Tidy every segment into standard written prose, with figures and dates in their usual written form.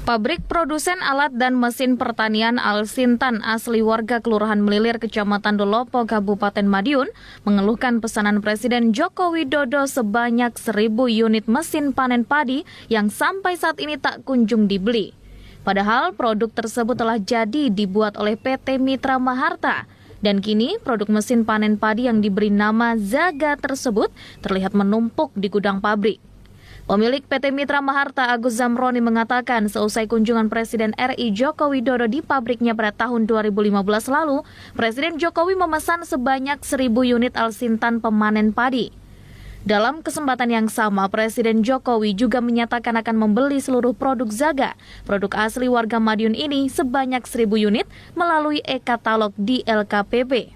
Pabrik produsen alat dan mesin pertanian Al-Sintan asli warga Kelurahan Melilir, Kecamatan Dolopo, Kabupaten Madiun, mengeluhkan pesanan Presiden Joko Widodo sebanyak 1.000 unit mesin panen padi yang sampai saat ini tak kunjung dibeli. Padahal produk tersebut telah jadi dibuat oleh PT Mitra Maharta. Dan kini produk mesin panen padi yang diberi nama Zaga tersebut terlihat menumpuk di gudang pabrik. Pemilik PT Mitra Maharta Agus Zamroni mengatakan seusai kunjungan Presiden RI Joko Widodo di pabriknya pada tahun 2015 lalu, Presiden Jokowi memesan sebanyak 1.000 unit Al-Sintan pemanen padi. Dalam kesempatan yang sama, Presiden Jokowi juga menyatakan akan membeli seluruh produk Zaga, produk asli warga Madiun ini sebanyak 1.000 unit melalui e-katalog di LKPP.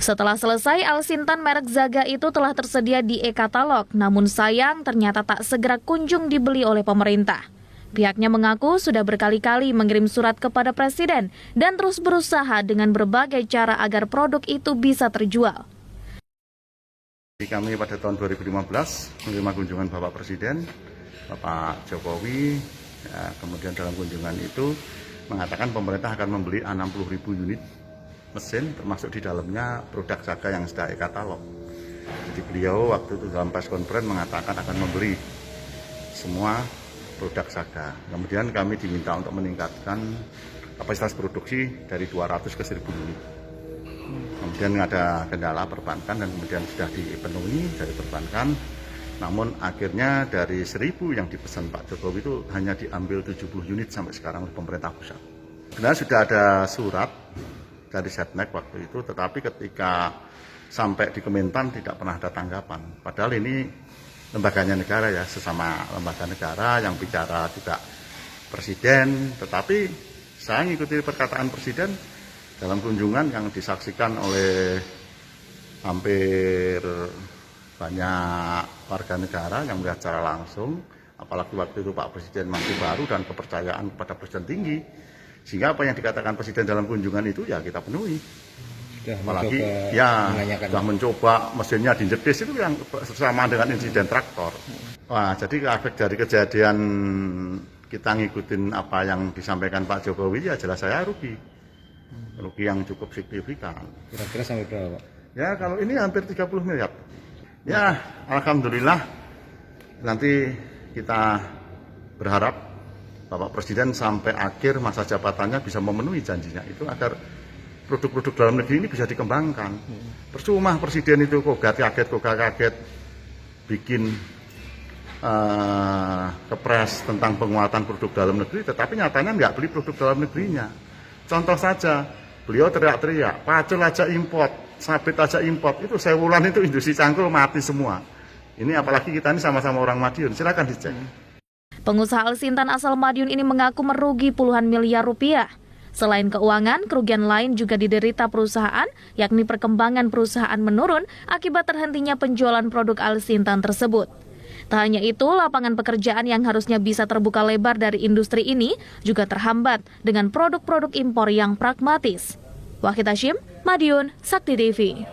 Setelah selesai, Al-Sintan merek Zaga itu telah tersedia di e-katalog, namun sayang ternyata tak segera kunjung dibeli oleh pemerintah. Pihaknya mengaku sudah berkali-kali mengirim surat kepada Presiden dan terus berusaha dengan berbagai cara agar produk itu bisa terjual. Kami pada tahun 2015 menerima kunjungan Bapak Presiden, Bapak Jokowi, kemudian dalam kunjungan itu mengatakan pemerintah akan membeli 60.000 unit mesin, termasuk di dalamnya produk Zaga yang sudah e-katalog. Jadi beliau waktu itu dalam press conference mengatakan akan membeli semua produk Zaga. Kemudian kami diminta untuk meningkatkan kapasitas produksi dari 200 ke 1.000 unit. Kemudian ada kendala perbankan dan kemudian sudah dipenuhi dari perbankan. Namun akhirnya dari 1.000 yang dipesan Pak Jokowi itu hanya diambil 70 unit sampai sekarang oleh pemerintah pusat. Sebenarnya sudah ada surat dari Setnek waktu itu, tetapi ketika sampai di Kementan tidak pernah ada tanggapan. Padahal ini lembaganya negara ya, sesama lembaga negara yang bicara juga Presiden, tetapi saya mengikuti perkataan Presiden dalam kunjungan yang disaksikan oleh hampir banyak warga negara yang melihat secara langsung, apalagi waktu itu Pak Presiden masih baru dan kepercayaan kepada Presiden tinggi. Sehingga apa yang dikatakan Presiden dalam kunjungan itu ya kita penuhi. Apalagi ya sudah mencoba mesinnya dijedis itu yang sama dengan insiden traktor. Wah, jadi efek dari kejadian kita ngikutin apa yang disampaikan Pak Jokowi ya jelas saya rugi. Rugi yang cukup signifikan. Kira-kira sampai berapa, Pak? Ya kalau ini hampir 30 miliar. Ya alhamdulillah nanti kita berharap Bapak Presiden sampai akhir masa jabatannya bisa memenuhi janjinya itu agar produk-produk dalam negeri ini bisa dikembangkan. Percuma Presiden itu kok kaget bikin kepres tentang penguatan produk dalam negeri, tetapi nyatanya nggak beli produk dalam negerinya. Contoh saja, beliau teriak-teriak, pacul aja import, sabit aja import, itu sewulan itu industri cangkul mati semua. Ini apalagi kita ini sama-sama orang Madiun, silakan dicek. Pengusaha Al-Sintan asal Madiun ini mengaku merugi puluhan miliar rupiah. Selain keuangan, kerugian lain juga diderita perusahaan, yakni perkembangan perusahaan menurun akibat terhentinya penjualan produk Al-Sintan tersebut. Tak hanya itu, lapangan pekerjaan yang harusnya bisa terbuka lebar dari industri ini juga terhambat dengan produk-produk impor yang pragmatis. Wahid Hashim, Madiun, Sakti TV.